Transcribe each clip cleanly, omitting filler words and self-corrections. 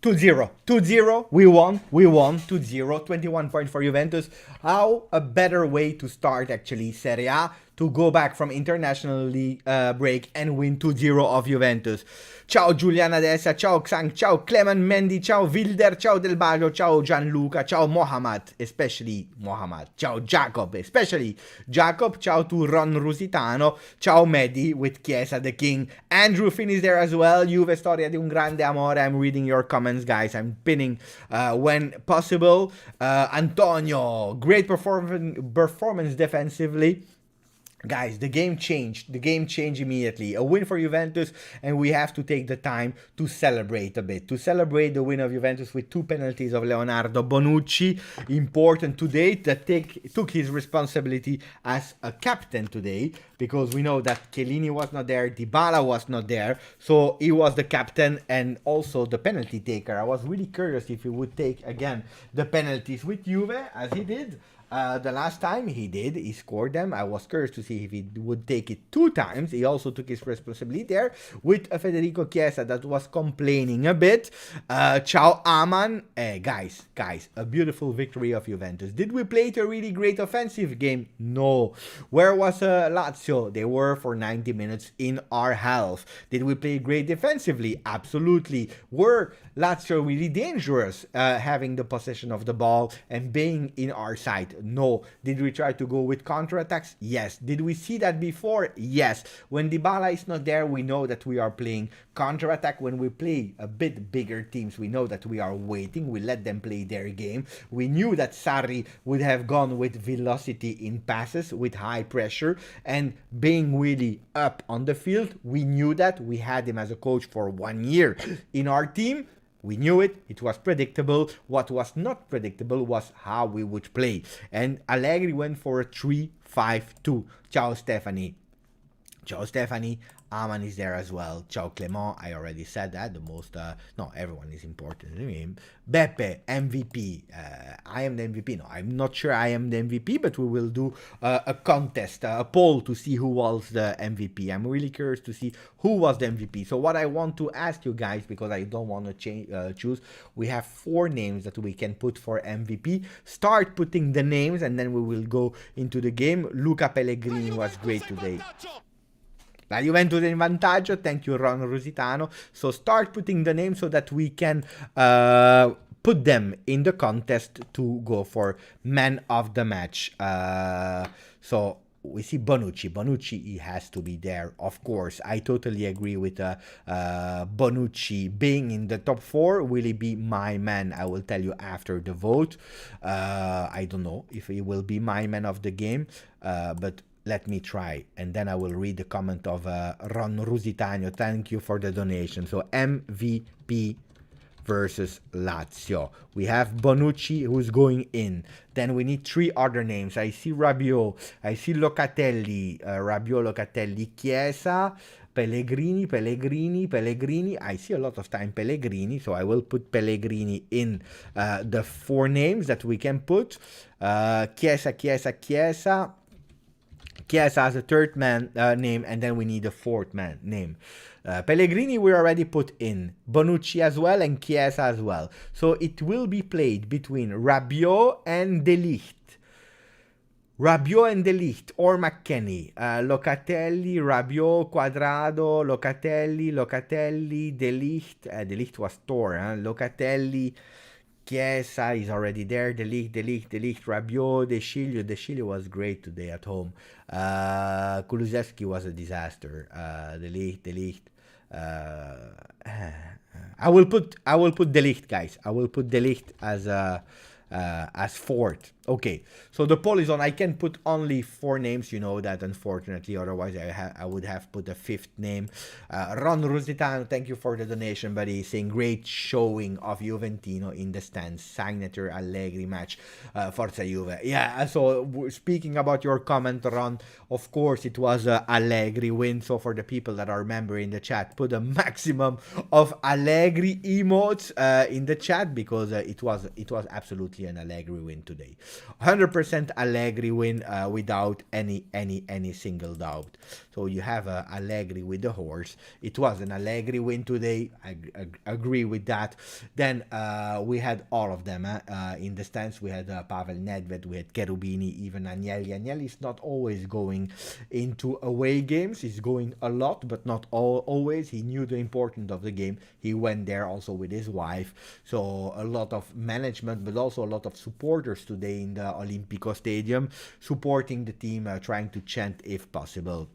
2-0, 2-0, we won, 2-0, 21 points for Juventus. How a better way to start actually Serie A, to go back from international league break and win 2-0 of Juventus. Ciao Giuliana Dessa, ciao Xang, ciao Clement Mendy, ciao Wilder, ciao Del Baggio, ciao Gianluca, ciao Mohamed, especially Mohamed, ciao Jacob, especially Jacob, ciao to Ron Rusitano, ciao Mehdi with Chiesa the King. Andrew finished there as well. Juve storia di un grande amore. I'm reading your comments, guys. I'm pinning when possible. Antonio, great performance defensively. Guys, the game changed. The game changed immediately. A win for Juventus, and we have to take the time to celebrate a bit. To celebrate the win of Juventus with 2 penalties of Leonardo Bonucci. Important today that took his responsibility as a captain today, because we know that Chiellini was not there, Dybala was not there, so he was the captain and also the penalty taker. I was really curious if he would take again the penalties with Juve, as he did. The last time he scored them. I was curious to see if he would take it 2 times. He also took his responsibility there with Federico Chiesa that was complaining a bit. Ciao Aman. Guys, a beautiful victory of Juventus. Did we play a really great offensive game? No. Where was Lazio? They were for 90 minutes in our half. Did we play great defensively? Absolutely. Were Lazio really dangerous having the possession of the ball and being in our side? No. Did we try to go with counterattacks? Yes. Did we see that before? Yes. When Dybala is not there, we know that we are playing counterattack. When we play a bit bigger teams, we know that we are waiting. We let them play their game. We knew that Sarri would have gone with velocity in passes, with high pressure, and being really up on the field. We knew that. We had him as a coach for 1 year in our team. We knew it. It was predictable. What was not predictable was how we would play. And Allegri went for a 3-5-2. Ciao, Stephanie. Ciao, Stephanie. Aman is there as well. Ciao, Clement. I already said that. No, everyone is important to him. Beppe, MVP. I am the MVP. No, I'm not sure I am the MVP, but we will do a contest, a poll to see who was the MVP. I'm really curious to see who was the MVP. So what I want to ask you guys, because I don't want to choose, we have 4 names that we can put for MVP. Start putting the names, and then we will go into the game. Luca Pellegrini was great today. La Juventus in vantaggio. Thank you, Ron Rusitano. So start putting the names so that we can put them in the contest to go for man of the match. So we see Bonucci. Bonucci, he has to be there, of course. I totally agree with Bonucci being in the top 4. Will he be my man? I will tell you after the vote. I don't know if he will be my man of the game, but let me try, and then I will read the comment of Ron Rusitano. Thank you for the donation. So MVP versus Lazio. We have Bonucci, who's going in. Then we need 3 other names. I see Rabiot. I see Locatelli. Rabiot, Locatelli, Chiesa, Pellegrini. I see a lot of time Pellegrini, so I will put Pellegrini in the 4 names that we can put. Chiesa. Chiesa has a 3rd man name, and then we need a 4th man name. Pellegrini we already put in, Bonucci as well, and Chiesa as well. So it will be played between Rabiot and De Ligt. Or McKennie. Locatelli, Rabiot, Quadrado, Locatelli, De Ligt. De Ligt was torn. Locatelli, Chiesa is already there. De Ligt, Rabiot, De Sciglio was great today at home. Kulusevski was a disaster. De Ligt. I will put De Ligt, guys. I will put De Ligt as 4th. Okay, so the poll is on. I can put only 4 names, you know that, unfortunately. Otherwise, I would have put a 5th name. Ron Rusitano, thank you for the donation, buddy. Saying great showing of Juventino in the stands. Signature Allegri match. Forza Juve. Yeah, so speaking about your comment, Ron, of course, it was a Allegri win. So for the people that are member in the chat, put a maximum of Allegri emotes in the chat, because it was absolutely an Allegri win today. 100% Allegri win without any single doubt. So you have Allegri with the horse. It was an Allegri win today. I agree with that. Then we had all of them in the stands. We had Pavel Nedved, we had Cherubini, even Agnelli. Agnelli is not always going into away games. He's going a lot, but not always. He knew the importance of the game. He went there also with his wife. So a lot of management, but also a lot of supporters today in the Olimpico Stadium, supporting the team, trying to chant if possible.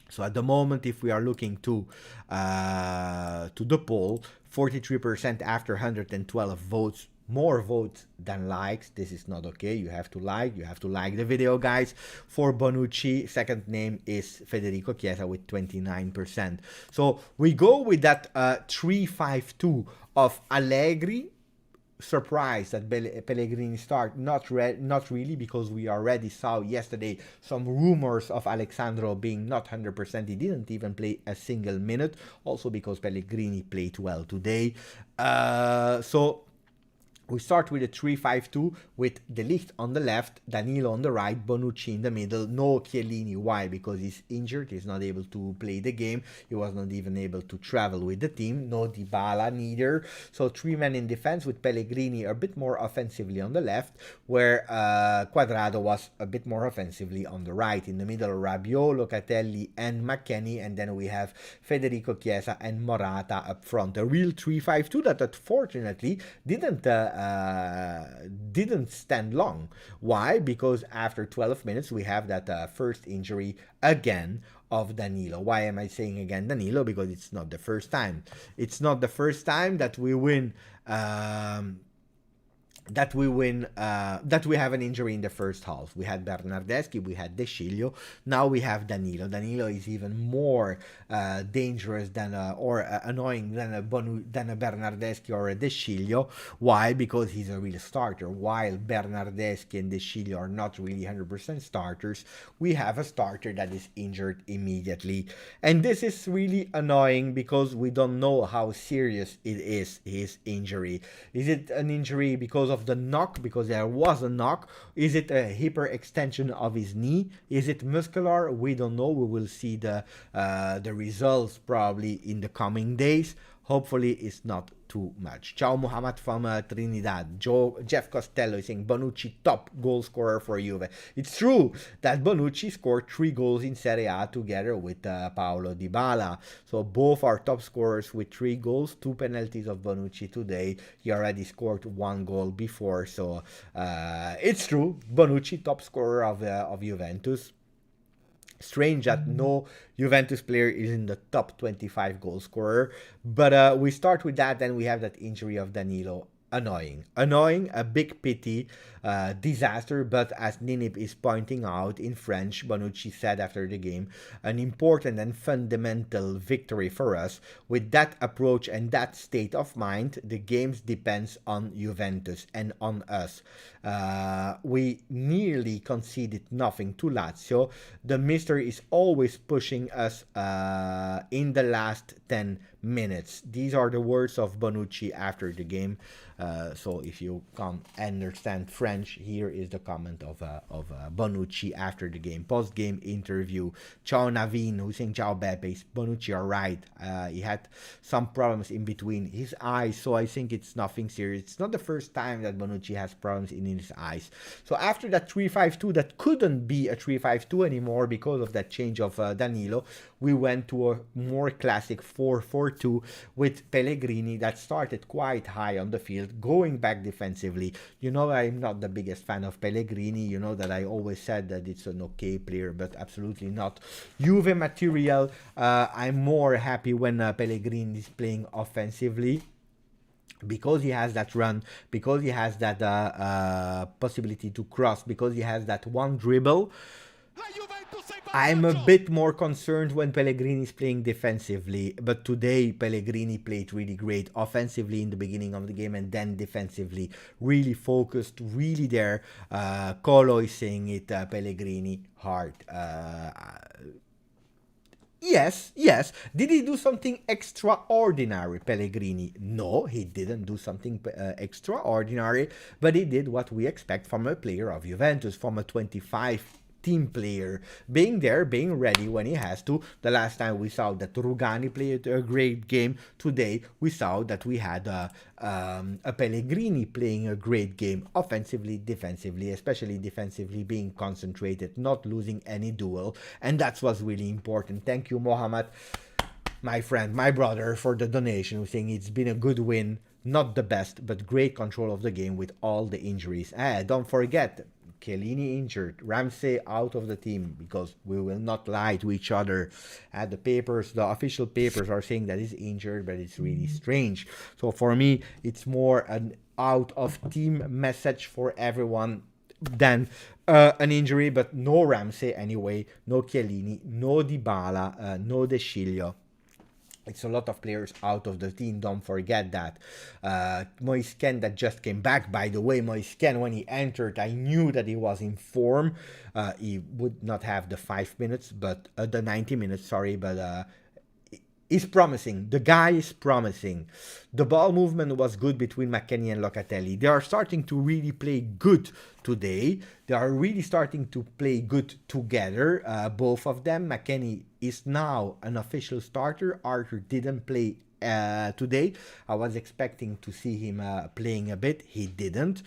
So at the moment, if we are looking to the poll, 43% after 112 votes, more votes than likes. This is not okay. You have to like the video, guys. For Bonucci, second name is Federico Chiesa with 29%. So we go with that 3-5-2 of Allegri. Surprised that Pellegrini start, not really, because we already saw yesterday some rumors of Alexandro being not 100%. He didn't even play a single minute, also because Pellegrini played well today. So we start with a 3-5-2 with De Ligt on the left, Danilo on the right, Bonucci in the middle. No Chiellini. Why? Because he's injured. He's not able to play the game. He was not even able to travel with the team. No Dybala neither. So 3 men in defense with Pellegrini a bit more offensively on the left, where Cuadrado was a bit more offensively on the right. In the middle, Rabiot, Locatelli and McKennie. And then we have Federico Chiesa and Morata up front. A real 3-5-2 that unfortunately didn't stand long. Why? Because after 12 minutes we have that first injury again of Danilo. Why am I saying again Danilo? Because it's not the first time. It's not the first time that we win that we have an injury in the first half. We had Bernardeschi, we had De Sciglio, now we have Danilo. Danilo is even more dangerous than or annoying than a Bernardeschi or a De Sciglio. Why? Because he's a real starter. While Bernardeschi and De Sciglio are not really 100% starters, we have a starter that is injured immediately. And this is really annoying because we don't know how serious it is, his injury. Is it an injury because of the knock, because there was a knock? Is it a hyperextension of his knee? Is it muscular? We don't know. We will see the results probably in the coming days. Hopefully it's not too much. Ciao Muhammad from Trinidad. Jeff Costello is saying Bonucci top goal scorer for Juve. It's true that Bonucci scored 3 goals in Serie A together with Paulo Dybala. So both are top scorers with 3 goals, 2 penalties of Bonucci today. He already scored 1 goal before. So it's true. Bonucci top scorer of Juventus. Strange that no Juventus player is in the top 25 goal scorer. But we start with that, then we have that injury of Danilo. Annoying, a big pity, disaster, but as Ninip is pointing out in French, Bonucci said after the game, an important and fundamental victory for us. With that approach and that state of mind, the games depends on Juventus and on us. We nearly conceded nothing to Lazio. The mister is always pushing us in the last 10 minutes. These are the words of Bonucci after the game. So if you can't understand French, here is the comment of Bonucci after the game, post-game interview. Ciao Naveen, who's saying ciao Beppe. Bonucci are right. He had some problems in between his eyes, so I think it's nothing serious. It's not the first time that Bonucci has problems in his eyes. So after that 3-5-2, that couldn't be a 3-5-2 anymore because of that change of Danilo, we went to a more classic 4-4-2 with Pellegrini that started quite high on the field, going back defensively. You know, I'm not the biggest fan of Pellegrini. You know that I always said that it's an okay player, but absolutely not Juve material. I'm more happy when Pellegrini is playing offensively, because he has that run, because he has that possibility to cross, because he has that one dribble. I'm a bit more concerned when Pellegrini is playing defensively, but today Pellegrini played really great offensively in the beginning of the game, and then defensively really focused, really there. Colo is saying it, Pellegrini hard. Yes, yes. Did he do something extraordinary, Pellegrini? No, he didn't do something extraordinary, but he did what we expect from a player of Juventus, from a 25 team player, being there, being ready when he has to. The last time we saw that Rugani played a great game. Today we saw that we had a Pellegrini playing a great game, offensively, defensively, especially defensively, being concentrated, not losing any duel, and that was really important. Thank you, Mohamed, my friend, my brother, for the donation, saying it's been a good win. Not the best, but great control of the game with all the injuries. Don't forget, Chiellini injured, Ramsey out of the team, because we will not lie to each other. The papers, the official papers are saying that he's injured, but it's really strange. So for me, it's more an out of team message for everyone than an injury. But no Ramsey anyway, no Chiellini, no Dybala, no De Sciglio. It's a lot of players out of the team, don't forget that. Moise Kean that just came back, by the way. Moise Kean, when he entered, I knew that he was in form. He would not have the 5 minutes, but the 90 minutes, sorry, but he's promising. The guy is promising. The ball movement was good between McKennie and Locatelli. They are starting to really play good today. They are really starting to play good together, both of them. McKennie is now an official starter. Arthur didn't play today. I was expecting to see him playing a bit. He didn't.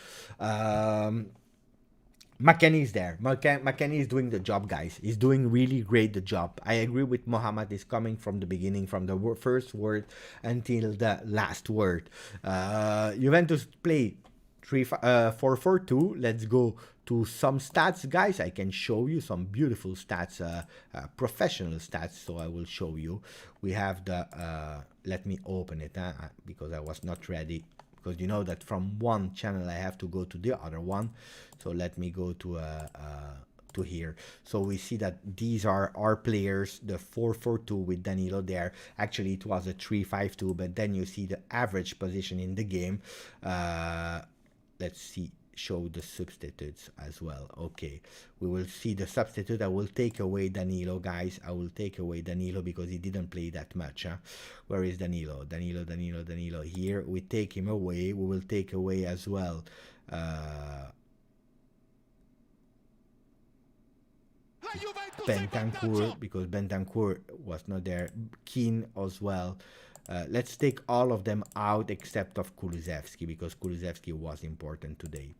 McKennie is there. McKennie is doing the job, guys. He's doing really great the job. I agree with Mohamed. He's coming from the beginning, from the first word until the last word. Juventus play 4-4-2. Let's go to some stats, guys. I can show you some beautiful stats, professional stats. So I will show you. We have the. Let me open it because I was not ready. Because you know that from one channel I have to go to the other one. So let me go to here. So we see that these are our players, the 4-4-2 with Danilo there. Actually, it was a 3-5-2, but then you see the average position in the game. Let's see. Show the substitutes as well. Okay, we will see the substitute. I will take away Danilo, guys. I will take away Danilo because he didn't play that much. Where is Danilo? Danilo. Here we take him away. We will take away as well Bentancur, because Bentancur was not there. Keane as well. Let's take all of them out except of Kulusevski, because Kulusevski was important today.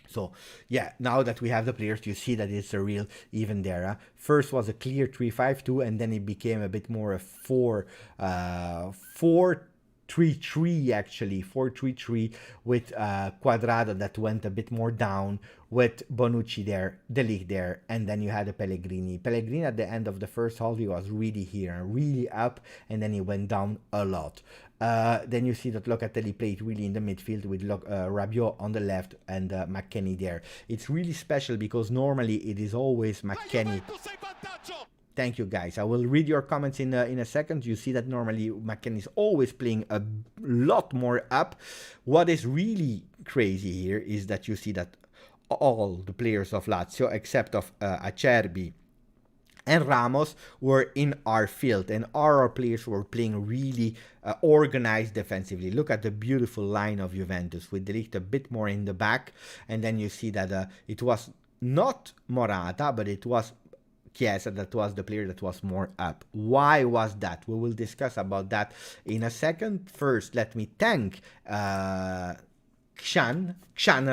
So, yeah, now that we have the players, you see that it's a real even there. First was a clear 3-5-2, and then it became a bit more a 4-3-3, actually. 4-3-3 with Quadrado that went a bit more down, with Bonucci there, De Ligt there, and then you had a Pellegrini. Pellegrini at the end of the first half, he was really here and really up, and then he went down a lot. Then you see that Locatelli played really in the midfield with Rabiot on the left and McKennie there. It's really special because normally it is always McKennie. Thank you, guys. I will read your comments in a second. You see that normally McKennie is always playing a lot more up. What is really crazy here is that you see that all the players of Lazio, except of Acerbi and Ramos, were in our field, and our players were playing really organized defensively. Look at the beautiful line of Juventus with De Ligt a bit more in the back, and then you see that it was not Morata, but it was Chiesa that was the player that was more up. Why was that? We will discuss about that in a second. First, let me thank Kshan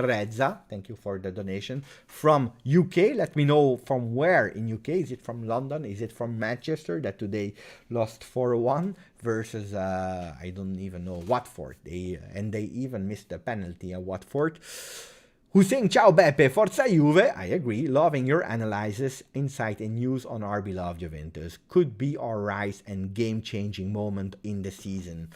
Reza, thank you for the donation, from UK. Let me know from where in UK. Is it from London? Is it from Manchester that today lost 4-1 versus I don't even know, Watford. They even missed a penalty at Watford. Who's saying ciao Beppe, Forza Juve? I agree, loving your analysis, insight and news on our beloved Juventus. Could be our rise and game-changing moment in the season.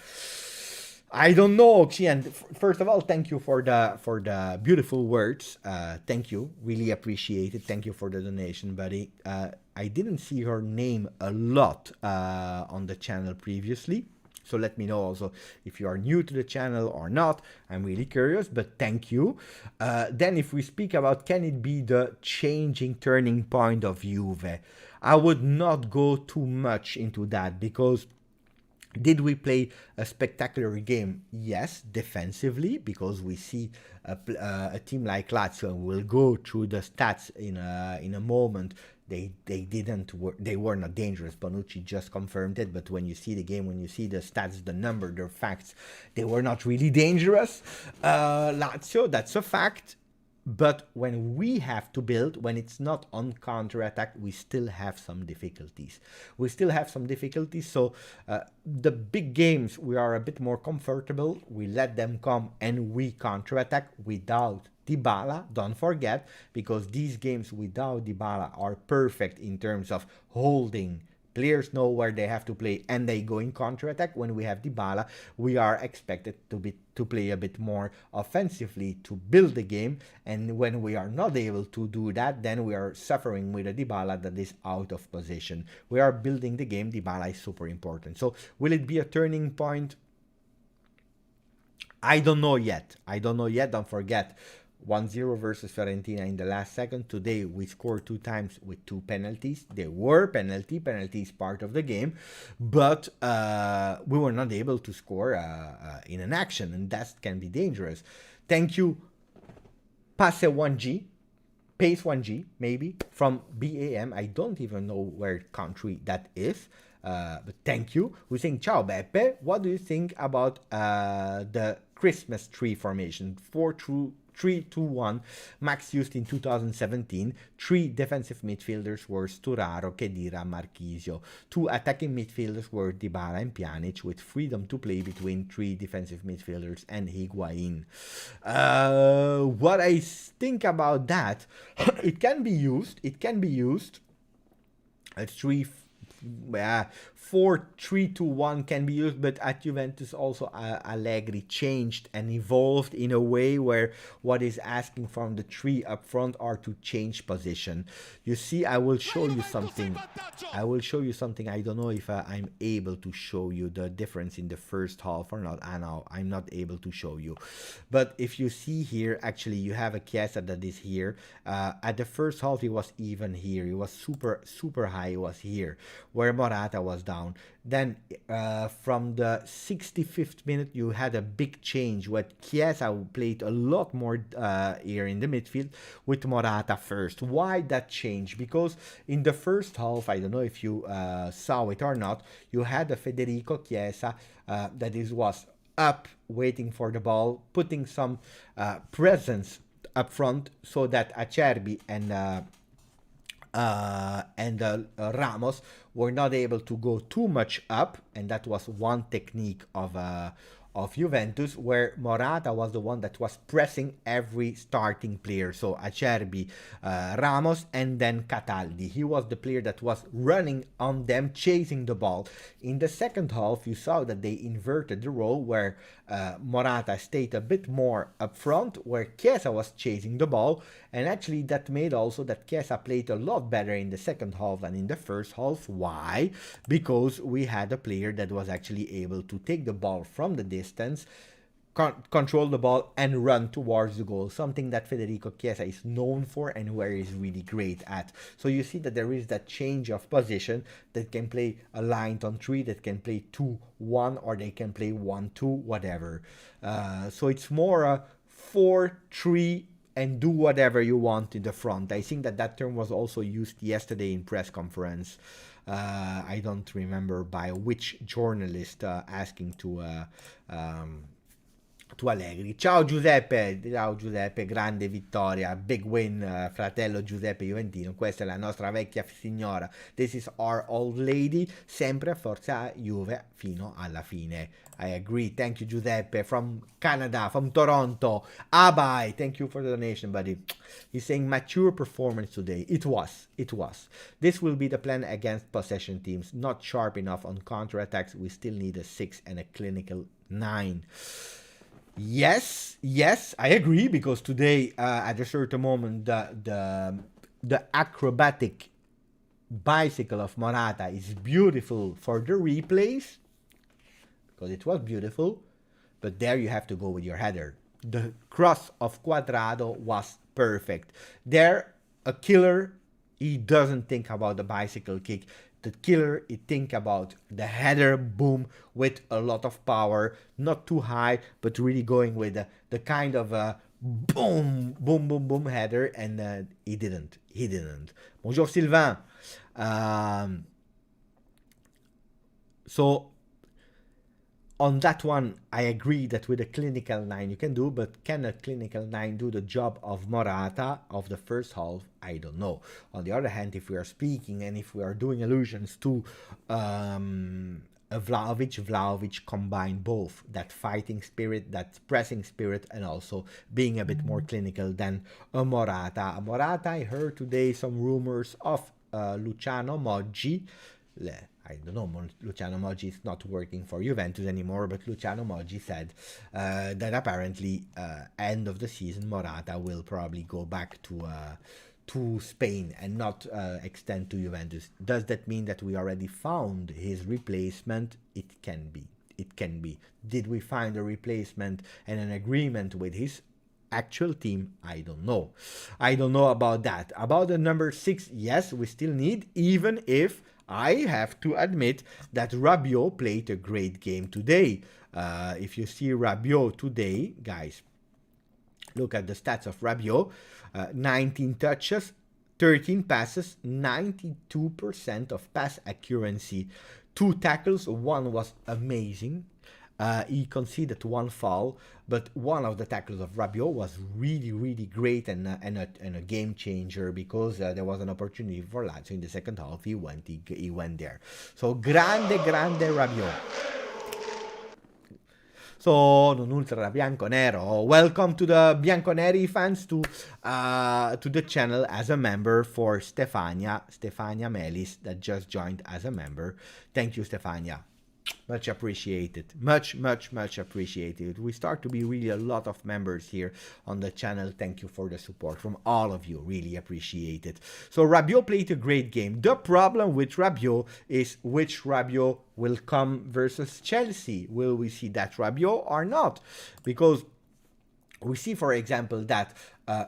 I don't know, Xian. First of all, thank you for the beautiful words. Thank you, really appreciate it. Thank you for the donation, buddy. I didn't see her name a lot on the channel previously, so let me know also if you are new to the channel or not. I'm really curious, but thank you. Then, if we speak about can it be the changing turning point of Juve, I would not go too much into that, because did we play a spectacular game? Yes, defensively, because we see a team like Lazio, and we'll go through the stats in a moment. They were not dangerous. Bonucci just confirmed it. But when you see the game, when you see the stats, the number, the facts, they were not really dangerous. Lazio, that's a fact. But when we have to build, when it's not on counter-attack, we still have some difficulties. So the big games, we are a bit more comfortable. We let them come and we counter-attack without Dybala. Don't forget, because these games without Dybala are perfect in terms of holding. Players know where they have to play and they go in counter-attack. When we have Dybala, we are expected to play a bit more offensively to build the game. And when we are not able to do that, then we are suffering with a Dybala that is out of position. We are building the game. Dybala is super important. So will it be a turning point? I don't know yet. Don't forget, 1-0 versus Fiorentina in the last second. Today we scored 2 times with 2 penalties. They were penalties part of the game, but we were not able to score in an action, and that can be dangerous. Thank you, Pace 1G, Pace 1G, maybe, from BAM. I don't even know where country that is. But thank you. We're saying, Ciao Beppe, what do you think about the Christmas tree formation? 3-2-1, max used in 2017. 3 defensive midfielders were Sturaro, Khedira, Marchisio. 2 attacking midfielders were Dybala and Pjanic, with freedom to play between 3 defensive midfielders and Higuain. What I think about that, it can be used. A 4-3-2-1 can be used, but at Juventus also Allegri changed and evolved in a way where what is asking from the 3 up front are to change position. You see, I will show you something. I don't know if I'm able to show you the difference in the first half or not. I know I'm not able to show you, but if you see here, actually you have a Chiesa that is here. At the first half he was even here. He was super high. He was here where Morata was down. Then from the 65th minute you had a big change where Chiesa played a lot more here in the midfield with Morata first. Why that change? Because in the first half, I don't know if you saw it or not, you had a Federico Chiesa that was up waiting for the ball, putting some presence up front so that Acerbi and Ramos were not able to go too much up, and that was one technique of Juventus, where Morata was the one that was pressing every starting player. So Acerbi, Ramos, and then Cataldi. He was the player that was running on them, chasing the ball. In the second half, you saw that they inverted the role, where Morata stayed a bit more up front, where Chiesa was chasing the ball, and actually that made also that Chiesa played a lot better in the second half than in the first half. Why? Because we had a player that was actually able to take the ball from the distance, control the ball and run towards the goal, something that Federico Chiesa is known for and where he's really great at. So you see that there is that change of position, that can play aligned on 3, that can play 2-1, or they can play 1-2, whatever. So it's more a 4-3 and do whatever you want in the front. I think that term was also used yesterday in press conference. I don't remember by which journalist asking to Allegri. Ciao Giuseppe, grande vittoria, big win, fratello Giuseppe Juventino. Questa è la nostra vecchia signora. This is our old lady, sempre a forza Juve fino alla fine. I agree. Thank you, Giuseppe, from Canada, from Toronto. Bye. Thank you for the donation, buddy. He's saying mature performance today. It was. This will be the plan against possession teams. Not sharp enough on counterattacks. We still need a 6 and a clinical 9. Yes, I agree, because today, at a certain moment, the acrobatic bicycle of Morata is beautiful for the replays, because it was beautiful, but there you have to go with your header. The cross of Cuadrado was perfect. There, a killer He doesn't think about the bicycle kick. The killer, he think about the header, boom, with a lot of power, not too high, but really going with the kind of boom, boom, boom, boom header, and he didn't. He didn't. Bonjour Sylvain. So on that one, I agree that with a clinical 9 you can do, but can a clinical 9 do the job of Morata of the first half? I don't know. On the other hand, if we are speaking and if we are doing allusions to Vlahovic combine both that fighting spirit, that pressing spirit, and also being a bit more clinical than a Morata. Morata, I heard today some rumors of Luciano Moggi. I don't know, Luciano Moggi is not working for Juventus anymore, but Luciano Moggi said that apparently end of the season Morata will probably go back to Spain and not extend to Juventus. Does that mean that we already found his replacement? It can be. It can be. Did we find a replacement and an agreement with his actual team? I don't know. I don't know about that. About the number 6, yes, we still need, even if I have to admit that Rabiot played a great game today. If you see Rabiot today, guys, look at the stats of Rabiot. 19 touches, 13 passes, 92% of pass accuracy. 2 tackles, one was amazing. He conceded 1 foul, but one of the tackles of Rabiot was really, really great and a game changer, because there was an opportunity for Lazio in the second half. He went there. So grande Rabiot. So non ultra bianconero. Welcome to the Bianconeri fans to the channel as a member for Stefania Melis that just joined as a member. Thank you, Stefania. Much appreciated. Much appreciated. We start to be really a lot of members here on the channel. Thank you for the support from all of you. Really appreciate it. So Rabiot played a great game. The problem with Rabiot is which Rabiot will come versus Chelsea. Will we see that Rabiot or not? Because we see, for example, that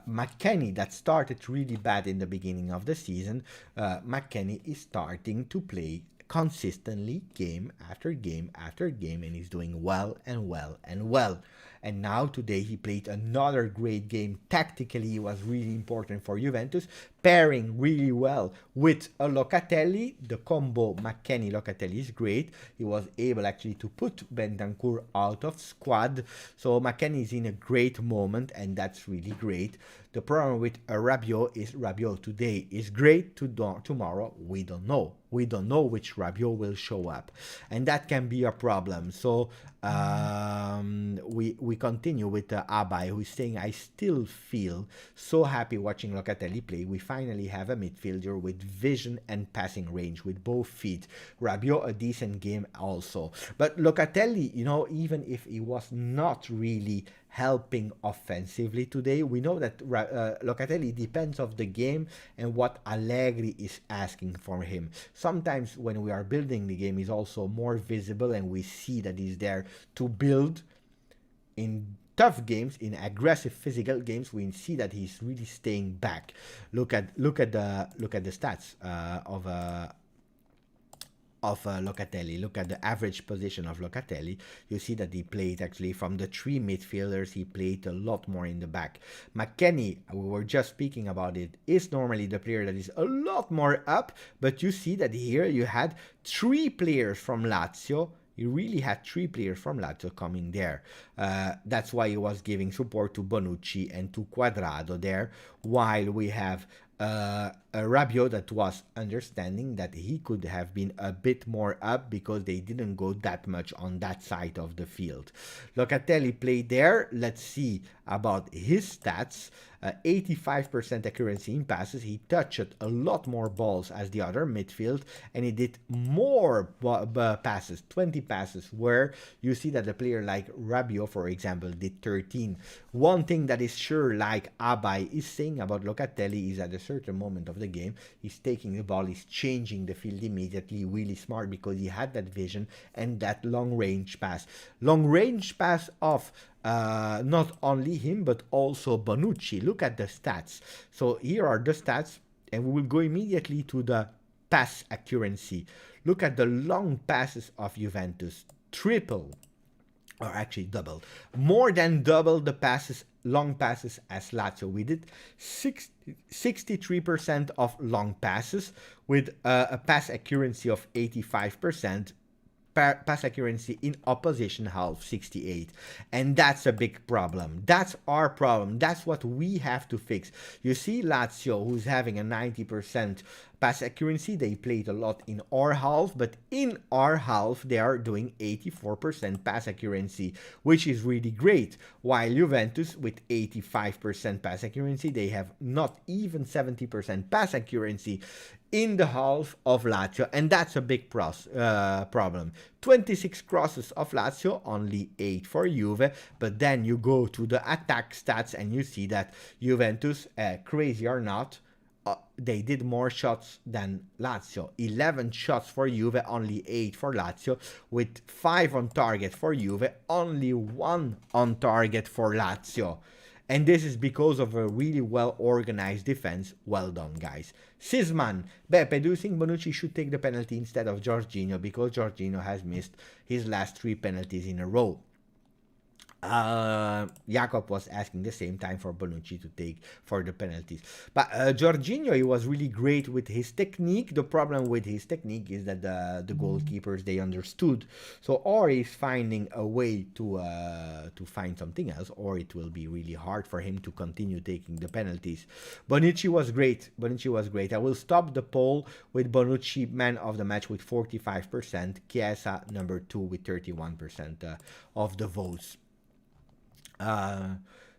McKennie, that started really bad in the beginning of the season, McKennie is starting to play consistently game after game after game, and he's doing well. And now today he played another great game. Tactically, it was really important for Juventus, pairing really well with a Locatelli. The combo McKennie-Locatelli is great. He was able actually to put Bentancur out of squad. So McKennie is in a great moment, and that's really great. The problem with Rabiot is Rabiot today is great, tomorrow we don't know. We don't know which Rabiot will show up, and that can be a problem. So we continue with Abai, who is saying, I still feel so happy watching Locatelli play. We finally have a midfielder with vision and passing range with both feet. Rabiot, a decent game also. But Locatelli, you know, even if he was not really helping offensively today, we know that Locatelli depends on the game and what Allegri is asking for him. Sometimes when we are building the game, he's also more visible, and we see that he's there to build. In tough games, in aggressive physical games, we see that he's really staying back. Look at the stats of Locatelli. Look at the average position of Locatelli. You see that he played actually from the 3 midfielders. He played a lot more in the back. McKennie, we were just speaking about it, is normally the player that is a lot more up, but you see that here you had 3 players from Lazio. He really had 3 players from Lazio coming there. That's why he was giving support to Bonucci and to Cuadrado there, while we have a Rabiot that was understanding that he could have been a bit more up because they didn't go that much on that side of the field. Locatelli played there. Let's see about his stats. 85% accuracy in passes. He touched a lot more balls as the other midfield, and he did more passes, 20 passes, where you see that a player like Rabiot, for example, did 13. One thing that is sure, like Abai is saying about Locatelli, is at a certain moment of the game, he's taking the ball, he's changing the field immediately, really smart, because he had that vision and that long range pass. Long range pass of not only him, but also Bonucci. Look at the stats. So here are the stats. and we will go immediately to the pass accuracy. Look at the long passes of Juventus. Triple, or actually double, more than double the passes, long passes as Lazio. We did 63% of long passes with a pass accuracy of 85%. Pass accuracy in opposition half 68, and that's a big problem. That's our problem. That's what we have to fix. You see Lazio, who's having a 90% pass accuracy, they played a lot in our half, but in our half they are doing 84% pass accuracy, which is really great, while Juventus with 85% pass accuracy, they have not even 70% pass accuracy in the half of Lazio, and that's a big problem. 26 crosses of Lazio, only 8 for Juve, but then you go to the attack stats and you see that Juventus, crazy or not, they did more shots than Lazio. 11 shots for Juve, only 8 for Lazio, with 5 on target for Juve, only 1 on target for Lazio. And this is because of a really well-organized defense. Well done, guys. Sisman, Beppe, do you think Bonucci should take the penalty instead of Jorginho? Because Jorginho has missed his last 3 penalties in a row. Jakob was asking the same time for Bonucci to take for the penalties. But Jorginho, he was really great with his technique. The problem with his technique is that the goalkeepers, they understood. So or he's finding a way to find something else, or it will be really hard for him to continue taking the penalties. Bonucci was great. Bonucci was great. I will stop the poll with Bonucci man of the match with 45%. Chiesa number 2 with 31% of the votes.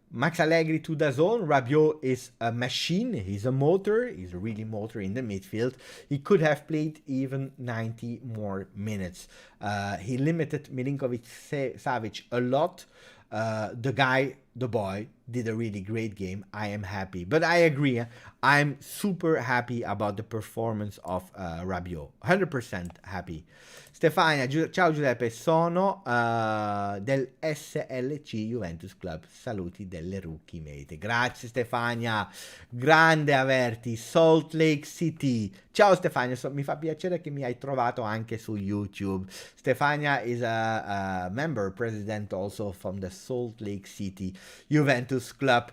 Max Allegri to DAZN. Rabiot is a machine. He's a motor. He's a really motor in the midfield. He could have played even 90 more minutes. He limited Milinkovic-Savic a lot. The boy, did a really great game. I am happy. But I agree. I'm super happy about the performance of Rabiot. 100% happy. Stefania, ciao Giuseppe, sono del SLC Juventus Club. Saluti delle rookie mate. Grazie Stefania, grande averti. Salt Lake City. Ciao Stefania, mi fa piacere che mi hai trovato anche su YouTube. Stefania is a member, president also from the Salt Lake City Juventus Club.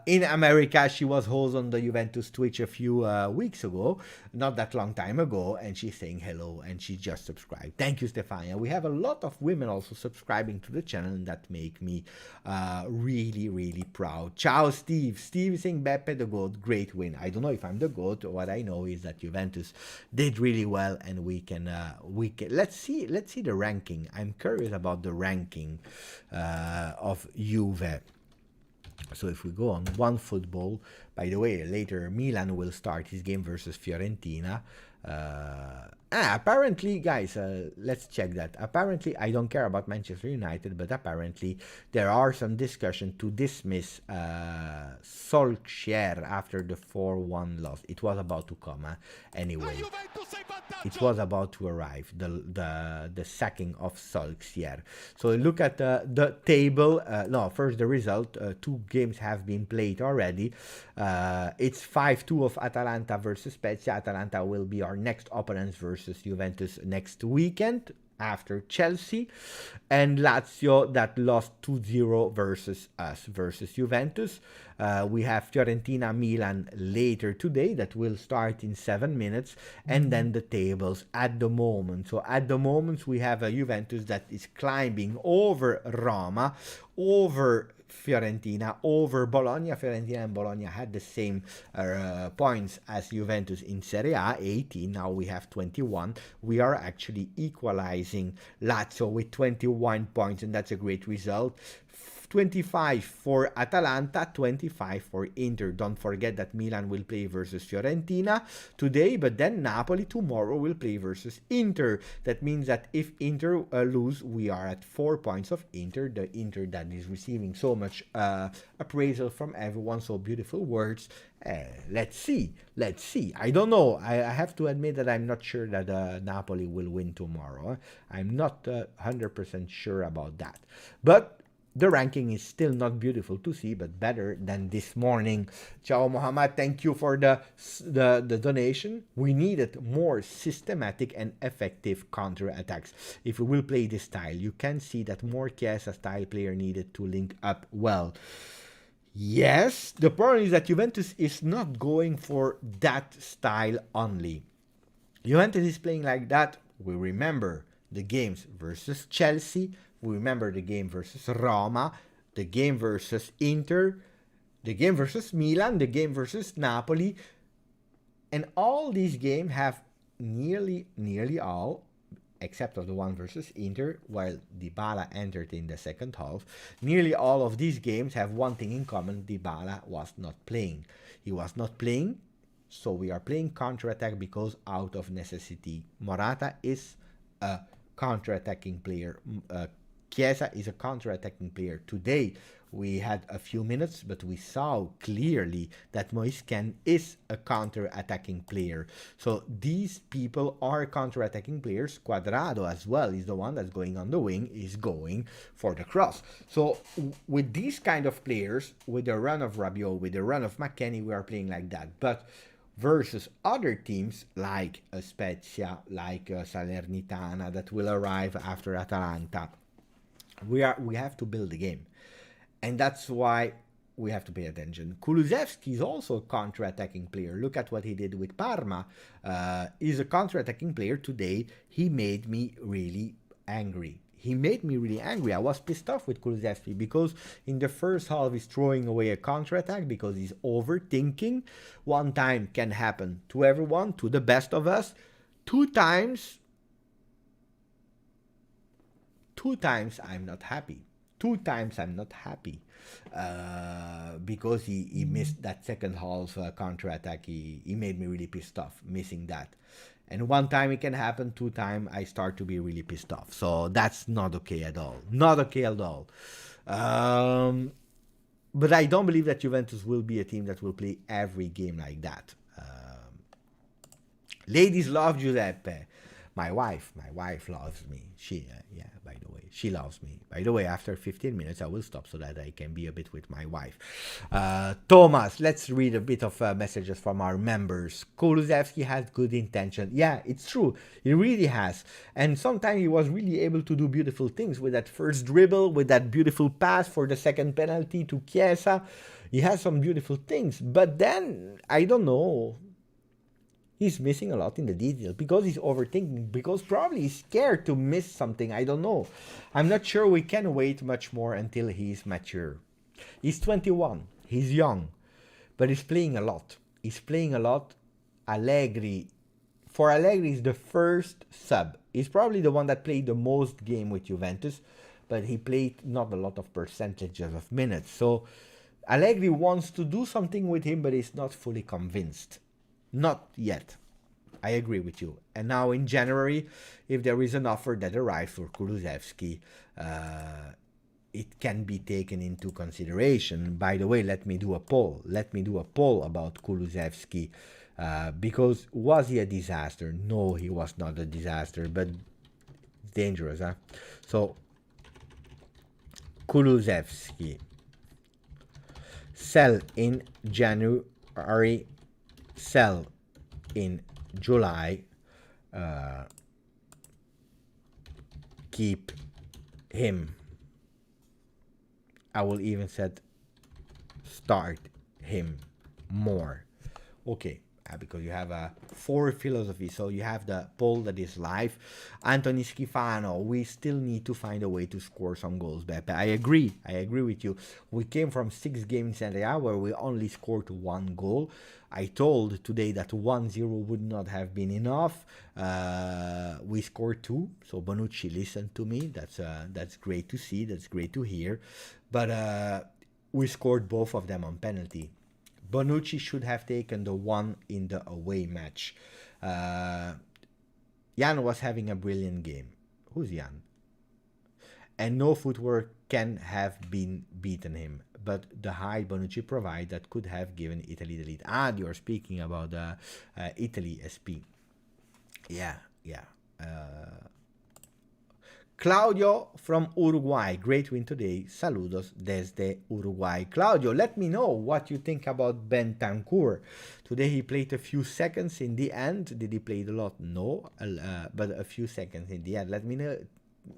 In America, she was host on the Juventus Twitch a few weeks ago, not that long time ago, and she's saying hello, and she just subscribed. Thank you, Stefania. We have a lot of women also subscribing to the channel, and that make me really, really proud. Ciao, Steve. Steve is saying Beppe the GOAT, great win. I don't know if I'm the GOAT. What I know is that Juventus did really well, and we can let's see the ranking. I'm curious about the ranking of Juve. So if we go on OneFootball, by the way, later Milan will start his game versus Fiorentina. Apparently, guys, let's check that. Apparently, I don't care about Manchester United, but apparently there are some discussion to dismiss Solskjaer after the 4-1 loss. It was about to come, anyway. It was about to arrive, the sacking of Solskjaer. So look at the table. No, first the result. 2 games have been played already. It's 5-2 of Atalanta versus Spezia. Atalanta will be our next opponents versus Juventus next weekend after Chelsea, and Lazio that lost 2-0 versus us, versus Juventus. We have Fiorentina Milan later today that will start in 7 minutes, and then the tables at the moment. So at the moment we have a Juventus that is climbing over Roma, over Fiorentina, over Bologna. Fiorentina and Bologna had the same points as Juventus in Serie A, 18. Now we have 21. We are actually equalizing Lazio with 21 points, and that's a great result. 25 for Atalanta, 25 for Inter. Don't forget that Milan will play versus Fiorentina today, but then Napoli tomorrow will play versus Inter. That means that if Inter lose, we are at 4 points of Inter, the Inter that is receiving so much appraisal from everyone, so beautiful words. Let's see. I don't know. I have to admit that I'm not sure that Napoli will win tomorrow. I'm not 100% sure about that. But The ranking is still not beautiful to see, but better than this morning. Ciao Mohammed, thank you for the donation. We needed more systematic and effective counter-attacks. If we will play this style, you can see that more Chiesa style player needed to link up well. Yes, the problem is that Juventus is not going for that style only. Juventus is playing like that. We remember the games versus Chelsea. We remember the game versus Roma, the game versus Inter, the game versus Milan, the game versus Napoli. And all these games have nearly all, except of the one versus Inter, while Dybala entered in the second half, nearly all of these games have one thing in common: Dybala was not playing. He was not playing, so we are playing counter-attack because out of necessity. Morata is a counter-attacking player. Chiesa is a counter-attacking player. Today we had a few minutes, but we saw clearly that Moisken is a counter-attacking player. So these people are counter-attacking players. Cuadrado as well is the one that's going on the wing, is going for the cross. So with these kind of players, with the run of Rabiot, with the run of McKennie, we are playing like that. But versus other teams like Spezia, like Salernitana, that will arrive after Atalanta, we have to build the game, and that's why we have to pay attention. Kulusevski is also a counter-attacking player. Look at what he did with Parma. He's a counter-attacking player. Today he made me really angry. I was pissed off with Kulusevski because in the first half he's throwing away a counter-attack because he's overthinking. One time can happen to everyone, to the best of us. Two times I'm not happy. Because he missed that second half counter-attack. He made me really pissed off, missing that. And one time it can happen, two times I start to be really pissed off. So that's not okay at all. But I don't believe that Juventus will be a team that will play every game like that. Ladies love Giuseppe. My wife loves me. By the way, she loves me. By the way, after 15 minutes, I will stop so that I can be a bit with my wife. Thomas, let's read a bit of messages from our members. Kulusevski has good intention. Yeah, it's true. He really has. And sometimes he was really able to do beautiful things with that first dribble, with that beautiful pass for the second penalty to Chiesa. He has some beautiful things. But then, I don't know, he's missing a lot in the detail because he's overthinking, because probably he's scared to miss something. I don't know. I'm not sure we can wait much more until he's mature. He's 21. He's young. But he's playing a lot. Allegri. For Allegri, he's the first sub. He's probably the one that played the most game with Juventus, but he played not a lot of percentages of minutes. So Allegri wants to do something with him, but he's not fully convinced. Not yet. I agree with you. And now in January, if there is an offer that arrives for Kulusevski, it can be taken into consideration. By the way, let me do a poll. About Kulusevski. Because was he a disaster? No, he was not a disaster, but it's dangerous, huh? So, Kulusevski. Sell in January. Sell in July. Keep him. I will even said start him more. Okay, because you have a 4 philosophy. So you have the poll that is live. Anthony Schifano, we still need to find a way to score some goals, Beppe. I agree with you. We came from 6 games in Serie A where we only scored 1 goal. I told today that 1-0 would not have been enough. We scored 2, so Bonucci listened to me. That's great to see. That's great to hear. But we scored both of them on penalty. Bonucci should have taken the one in the away match. Jan was having a brilliant game. Who's Jan? And no footwork can have been beaten him. But the height Bonucci provided that could have given Italy the lead. You're speaking about Italy SP. Yeah. Claudio from Uruguay, great win today. Saludos desde Uruguay. Claudio, let me know what you think about Bentancur. Today he played a few seconds in the end. Did he play a lot? No, but a few seconds in the end. Let me know.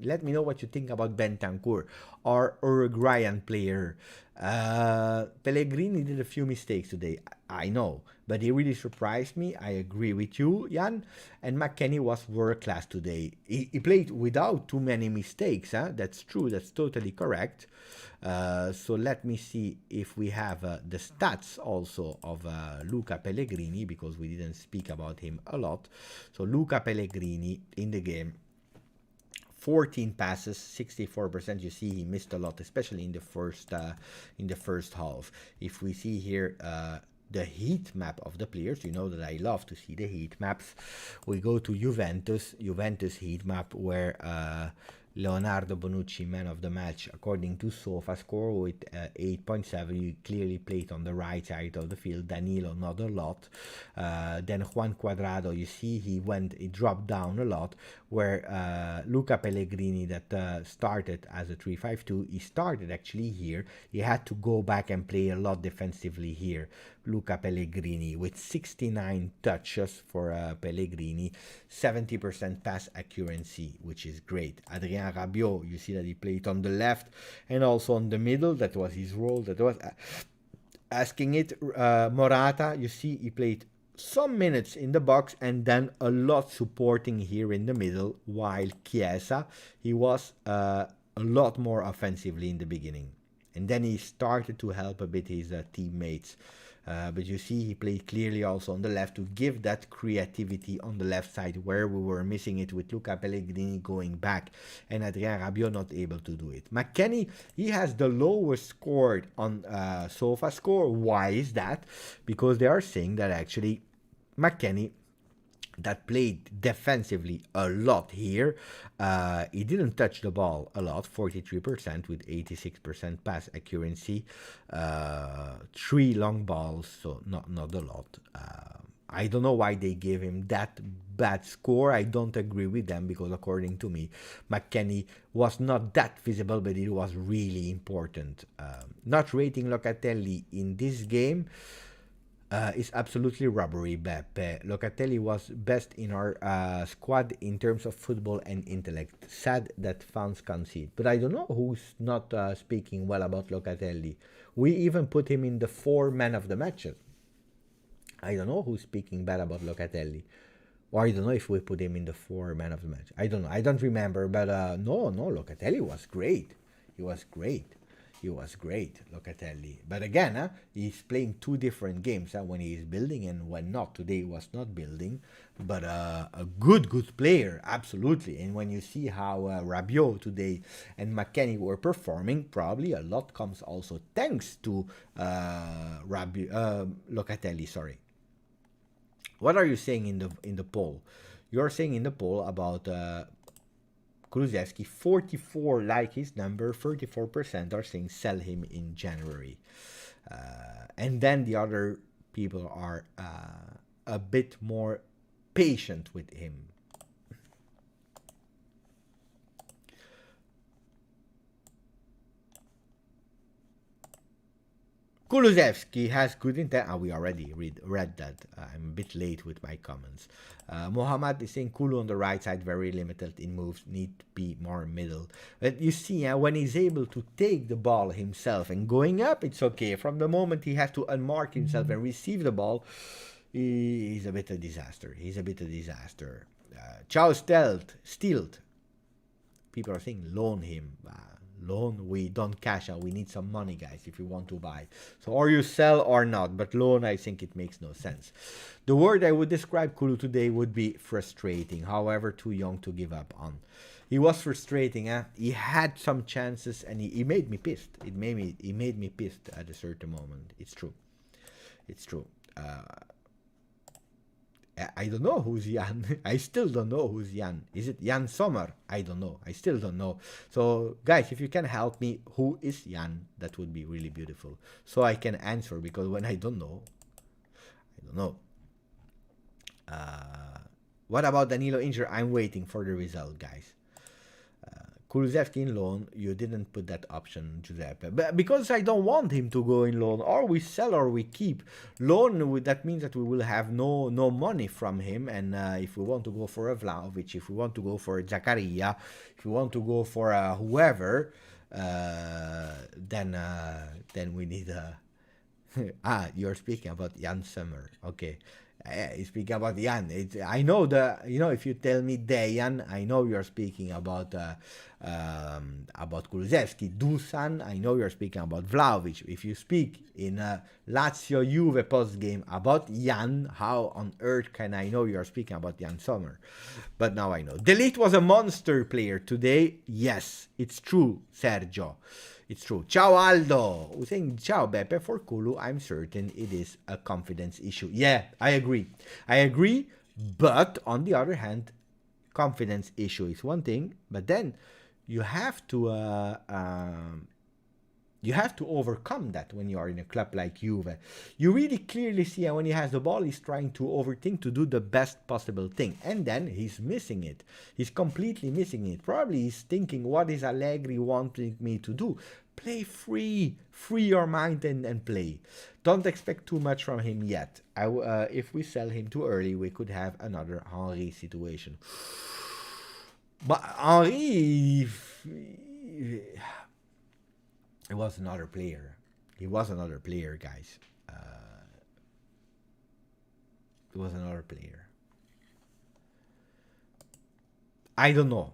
Let me know what you think about Bentancur, our Uruguayan player. Pellegrini did a few mistakes today. I know, but he really surprised me. I agree with you, Jan. And McKennie was world class today. He played without too many mistakes. Huh? That's true. That's totally correct. So let me see if we have the stats also of Luca Pellegrini, because we didn't speak about him a lot. So Luca Pellegrini in the game. 14 passes, 64%. You see he missed a lot, especially in the first half. If we see here the heat map of the players, you know that I love to see the heat maps. We go to Juventus heat map, where Leonardo Bonucci, man of the match, according to SofaScore, with 8.7. He clearly played on the right side of the field. Danilo, not a lot. Then Juan Cuadrado, you see he dropped down a lot, where Luca Pellegrini, that started as a 3-5-2, he started actually here. He had to go back and play a lot defensively here. Luca Pellegrini with 69 touches for Pellegrini, 70% pass accuracy, which is great. Adrien Rabiot, you see that he played on the left and also on the middle. That was his role. That was asking it. Morata, you see he played some minutes in the box and then a lot supporting here in the middle, while Chiesa, he was a lot more offensively in the beginning. And then he started to help a bit his teammates. But you see he played clearly also on the left to give that creativity on the left side, where we were missing it with Luca Pellegrini going back and Adrien Rabiot not able to do it. McKennie, he has the lowest scored on SofaScore. Why is that? Because they are saying that actually McKennie, that played defensively a lot here, he didn't touch the ball a lot, 43% with 86% pass accuracy, 3 long balls, so not a lot. I don't know why they gave him that bad score. I don't agree with them, because according to me, McKennie was not that visible, but it was really important. Not rating Locatelli in this game is absolutely robbery, Beppe. Locatelli was best in our squad in terms of football and intellect. Sad that fans concede. But I don't know who's not speaking well about Locatelli. We even put him in the 4 man of the matches. I don't know who's speaking bad about Locatelli. Or I don't know if we put him in the 4 man of the match. I don't know. I don't remember. But no, Locatelli was great. He was great. Locatelli. But again, he's playing 2 different games, when he is building and when not. Today he was not building, but a good player, absolutely. And when you see how Rabiot today and McKennie were performing, probably a lot comes also thanks to Locatelli. Sorry. What are you saying in the poll? You're saying in the poll about Kulusevski, 44 like his number, 34% are saying sell him in January. And then the other people are a bit more patient with him. Kulusevski has good intent. We already read that. I'm a bit late with my comments. Mohammad is saying Kulu on the right side, very limited in moves, need to be more middle. But you see, when he's able to take the ball himself and going up, it's okay. From the moment he has to unmark himself and receive the ball, he's a bit of a disaster. Ciao Stealed. People are saying loan him. Loan, we don't cash out. We need some money, guys, if you want to buy. So or you sell or not, but loan, I think it makes no sense. The word I would describe Kulu today would be frustrating. However, too young to give up on. He was frustrating. He had some chances and he made me pissed. He made me pissed at a certain moment. It's true. I don't know who's Jan. I still don't know who's Jan. Is it Jan Sommer? I don't know. I still don't know. So, guys, if you can help me, who is Jan? That would be really beautiful. So I can answer, because when I don't know, I don't know. What about Danilo injury? I'm waiting for the result, guys. Kulusevski in loan, you didn't put that option, Giuseppe. But because I don't want him to go in loan. Or we sell or we keep. Loan, that means that we will have no money from him. And if we want to go for a Vlahovic, if we want to go for a Zakaria, if we want to go for whoever, then we need a... you're speaking about Jan Sommer. Okay. Speaking about Jan, I know if you tell me Dejan, I know you're speaking about Kulusevski. Dusan, I know you're speaking about Vlahovic. If you speak in Lazio Juve post game about Jan, how on earth can I know you're speaking about Jan Sommer? But now I know. Delete was a monster player today. Yes, it's true, Sergio. It's true. Ciao Aldo, who's saying, ciao Beppe, for Kulu, I'm certain it is a confidence issue. Yeah, I agree. But on the other hand, confidence issue is one thing, but then you have to overcome that when you are in a club like Juve. You really clearly see when he has the ball, he's trying to overthink to do the best possible thing. And then he's missing it. He's completely missing it. Probably he's thinking, what is Allegri wanting me to do? Play free. Free your mind and play. Don't expect too much from him yet. If we sell him too early, we could have another Henry situation. But Henry... He was another player. He was another player, guys. He was another player. I don't know.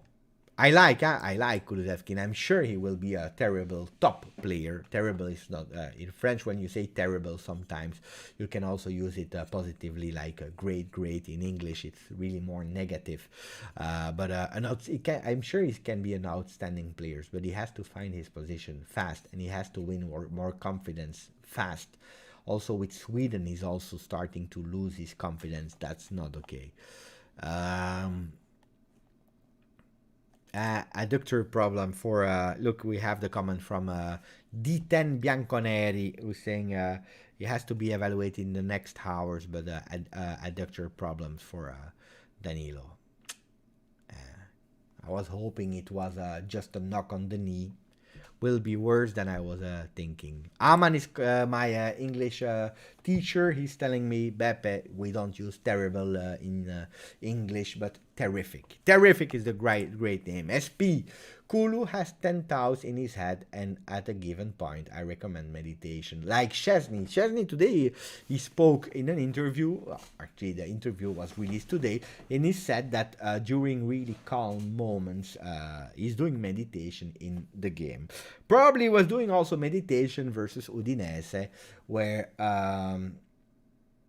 I like Kulusevski, and I'm sure he will be a terrible top player. Terrible is not in French. When you say terrible, sometimes you can also use it positively, like great. In English, it's really more negative. I'm sure he can be an outstanding player, but he has to find his position fast, and he has to win more confidence fast. Also, with Sweden, he's also starting to lose his confidence. That's not okay. Adductor problem for look, we have the comment from D10 Bianconeri, who's saying he has to be evaluated in the next hours, but adductor problems for Danilo. I was hoping it was just a knock on the knee. Will be worse than I was thinking. Aman is my English teacher. He's telling me, Beppe, we don't use terrible in English, but terrific. Terrific is the great name. SP. Kulu has 10,000 in his head, and at a given point, I recommend meditation. Like Chesney. Chesney today, he spoke in an interview. Actually, the interview was released today, and he said that during really calm moments, he's doing meditation in the game. Probably was doing also meditation versus Udinese, where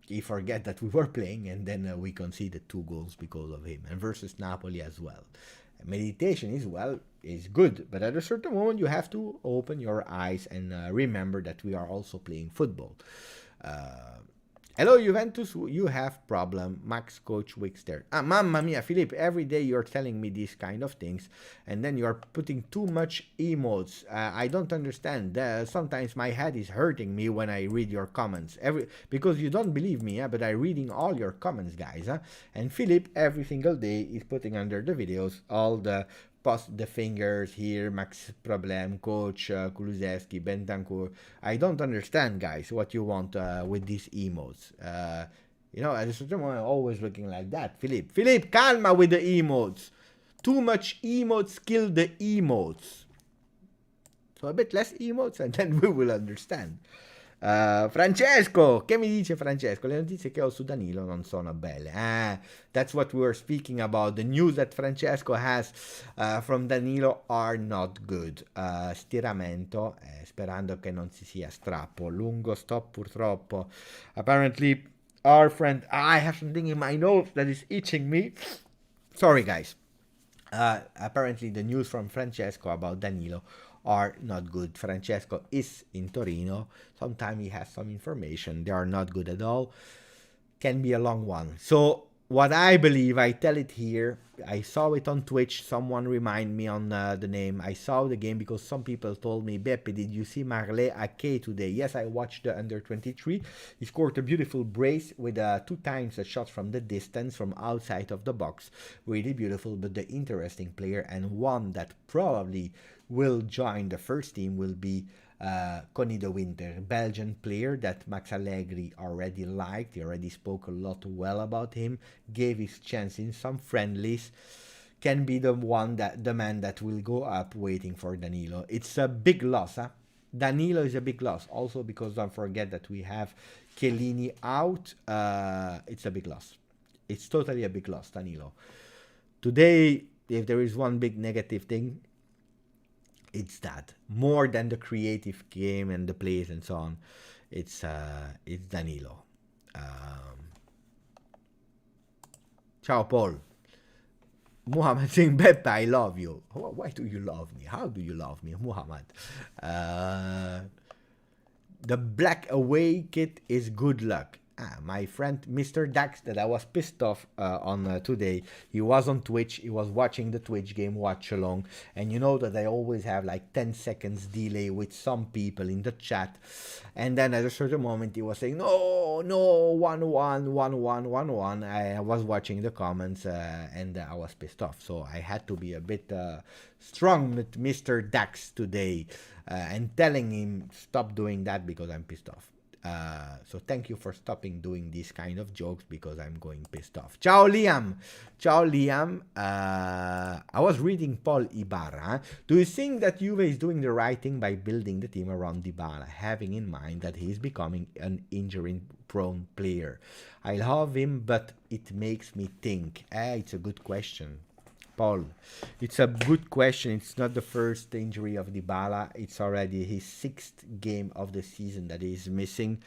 he forget that we were playing, and then we conceded 2 goals because of him, and versus Napoli as well. Meditation is good, but at a certain moment you have to open your eyes and remember that we are also playing football. Hello Juventus, you have problem. Max Coach Wickster. Mamma mia, Philippe, every day you're telling me these kind of things, and then you're putting too much emotes. I don't understand. Sometimes my head is hurting me when I read your comments. Because you don't believe me, but I'm reading all your comments, guys. And Philippe, every single day, is putting under the videos all the fingers here, Max Problem, Coach, Kulusevski, Bentancur. I don't understand, guys, what you want with these emotes. At a certain moment, I'm always looking like that. Philippe, calma with the emotes. Too much emotes kill the emotes. So a bit less emotes, and then we will understand. Francesco, che mi dice Francesco? Le notizie che ho su Danilo non sono belle. That's what we were speaking about. The news that Francesco has from Danilo are not good. Stiramento, sperando che non si sia strappo. Lungo stop purtroppo. Apparently, our friend, I have something in my nose that is itching me. Sorry, guys. Apparently, the news from Francesco about Danilo are not good. Francesco is in Torino. Sometimes he has some information. They are not good at all. Can be a long one. So what I believe, I tell it here. I saw it on Twitch. Someone remind me on the name. I saw the game because some people told me, Beppe, did you see Marley Ake today? Yes, I watched the under 23. He scored a beautiful brace with 2 times a shot from the distance from outside of the box. Really beautiful, but the interesting player and one that probably will join the first team will be Connie de Winter, Belgian player that Max Allegri already liked. He already spoke a lot well about him, gave his chance in some friendlies. Can be the man that will go up waiting for Danilo. It's a big loss, huh? Danilo is a big loss. Also because don't forget that we have Chiellini out. It's a big loss. It's totally a big loss, Danilo. Today, if there is one big negative thing, it's that more than the creative game and the plays and so on. It's Danilo. Ciao Paul. Muhammad saying, Beppe, I love you. Why do you love me? How do you love me, Muhammad? The black away kit is good luck. My friend Mr. Dax that I was pissed off on today. He was on Twitch. He was watching the Twitch game watch along. And you know that I always have like 10 seconds delay with some people in the chat. And then at a certain moment he was saying, no, 1-1, 1-1, 1-1. I was watching the comments and I was pissed off. So I had to be a bit strong with Mr. Dax today and telling him stop doing that because I'm pissed off. So thank you for stopping doing these kind of jokes because I'm going pissed off. Ciao Liam. Ciao Liam. I was reading Paul Ibarra. Do you think that Juve is doing the right thing by building the team around Dybala, having in mind that he is becoming an injury-prone player? I love him, but it makes me think. It's a good question. Paul, it's a good question. It's not the first injury of Dybala. It's already his 6th game of the season that he's missing.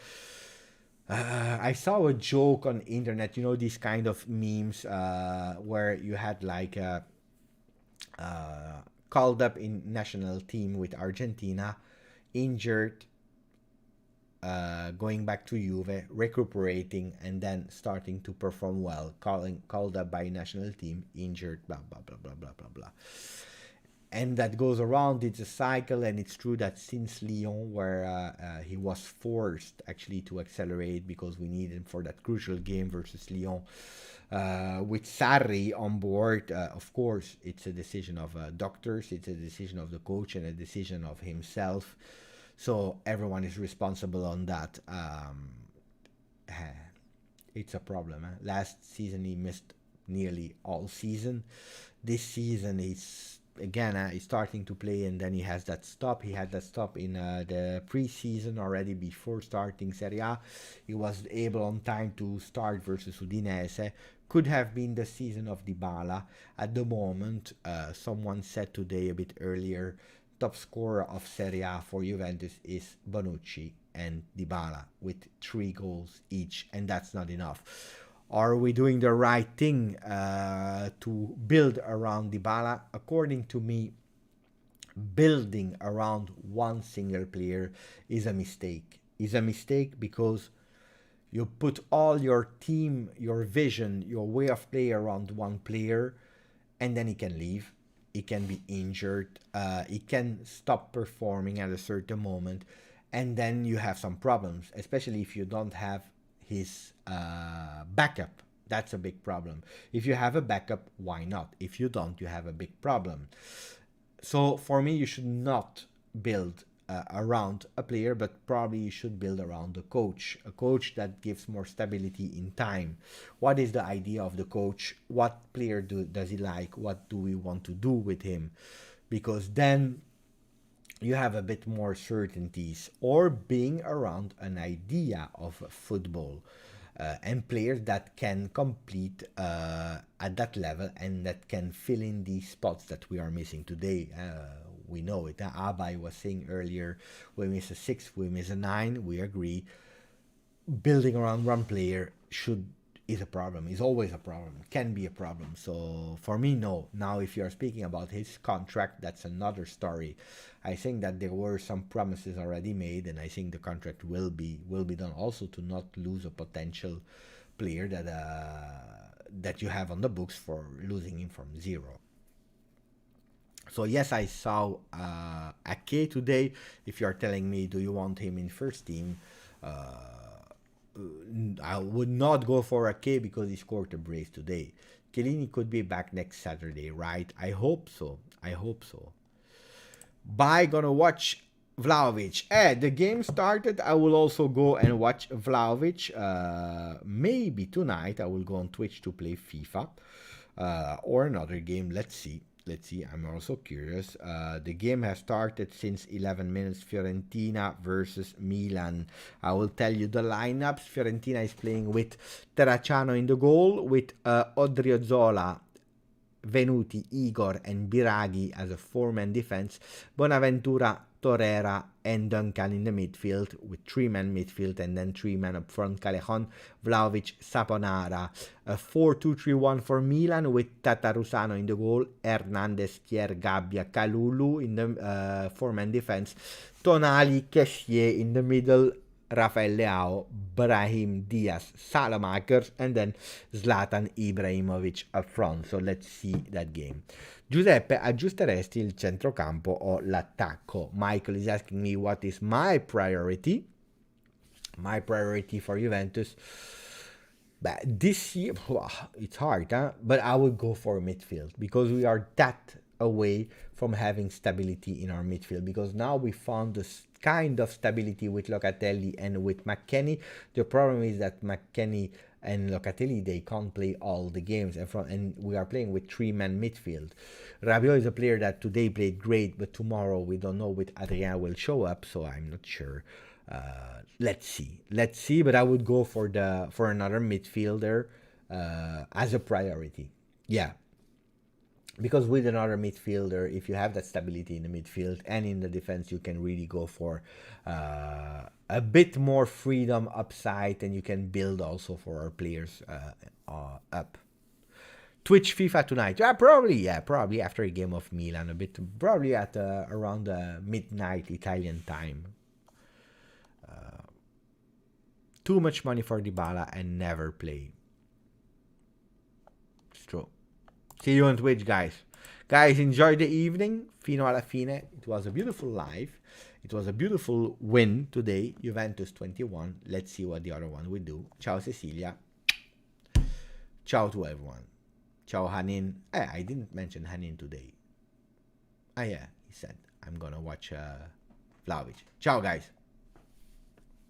I saw a joke on internet, you know, these kind of memes where you had like called up in national team with Argentina, injured, going back to Juve, recuperating, and then starting to perform well, called up by national team, injured, blah, blah, blah, blah, blah, blah, blah. And that goes around, it's a cycle, and it's true that since Lyon, where he was forced actually to accelerate because we need him for that crucial game versus Lyon, with Sarri on board, of course, it's a decision of doctors, it's a decision of the coach, and a decision of himself. So everyone is responsible on that. It's a problem. Last season he missed nearly all season. This season he's starting to play, and then he has that stop. He had that stop in the pre-season already before starting Serie A. He was able on time to start versus Udinese. Could have been the season of Dybala. At the moment, someone said today a bit earlier, top scorer of Serie A for Juventus is Bonucci and Dybala with 3 goals each, and that's not enough. Are we doing the right thing to build around Dybala? According to me, building around one single player is a mistake. Is a mistake because you put all your team, your vision, your way of play around one player, and then he can leave. He can be injured, he can stop performing at a certain moment, and then you have some problems, especially if you don't have his backup. That's a big problem. If you have a backup, why not? If you don't, you have a big problem. So for me, you should not build around a player, but probably you should build around a coach that gives more stability in time. What is the idea of the coach? What player does he like? What do we want to do with him? Because then you have a bit more certainties, or being around an idea of football and players that can complete at that level and that can fill in these spots that we are missing today. We know it. Abai was saying earlier, we miss a 6, we miss a 9. We agree. Building around one player is a problem. Is always a problem. Can be a problem. So for me, no. Now, if you are speaking about his contract, that's another story. I think that there were some promises already made, and I think the contract will be done also to not lose a potential player that you have on the books for losing him from 0. So yes, I saw Ake today. If you're telling me, do you want him in first team? I would not go for Ake because he scored a brace today. Chiellini could be back next Saturday, right? I hope so. I hope so. Bye, gonna watch Vlahovic. The game started. I will also go and watch Vlahovic. Maybe tonight I will go on Twitch to play FIFA or another game. Let's see. Let's see. I'm also curious. The game has started since 11 minutes. Fiorentina versus Milan. I will tell you the lineups. Fiorentina is playing with Terracciano in the goal, with Odriozola, Venuti, Igor, and Biraghi as a 4-man defense. Bonaventura, Torreira, and Duncan in the midfield, with 3-man midfield, and then 3-man up front. Callejon, Vlahovic, Saponara. A 4-2-3-1 for Milan, with Tatarusano in the goal, Hernandez, Kier, Gabbia, Kalulu in the 4-man defense, Tonali, Kessié in the middle, Rafael Leao, Brahim Diaz, Salamakers, and then Zlatan Ibrahimovic up front. So let's see that game. Giuseppe, aggiusteresti il centrocampo o l'attacco? Michael is asking me what is my priority. My priority for Juventus. But this year, it's hard, huh? But I would go for midfield because we are that away from having stability in our midfield, because now we found this kind of stability with Locatelli and with McKennie. The problem is that McKennie and Locatelli, they can't play all the games, and we are playing with 3-man midfield. Rabiot is a player that today played great, but tomorrow we don't know if Adrien will show up, so I'm not sure. Let's see, but I would go for another midfielder as a priority. Yeah, because with another midfielder, if you have that stability in the midfield and in the defense, you can really go for a bit more freedom upside, and you can build also for our players up. Twitch FIFA tonight. Probably after a game of Milan, a bit, probably at around midnight Italian time. Too much money for Dybala and never play. It's true. See you on Twitch, guys. Guys, enjoy the evening. Fino alla fine. It was a beautiful live. It was a beautiful win today. Juventus 21. Let's see what the other one will do. Ciao, Cecilia. Ciao to everyone. Ciao, Hanin. I didn't mention Hanin today. Yeah, he said I'm gonna watch Vlahovic. Ciao, guys.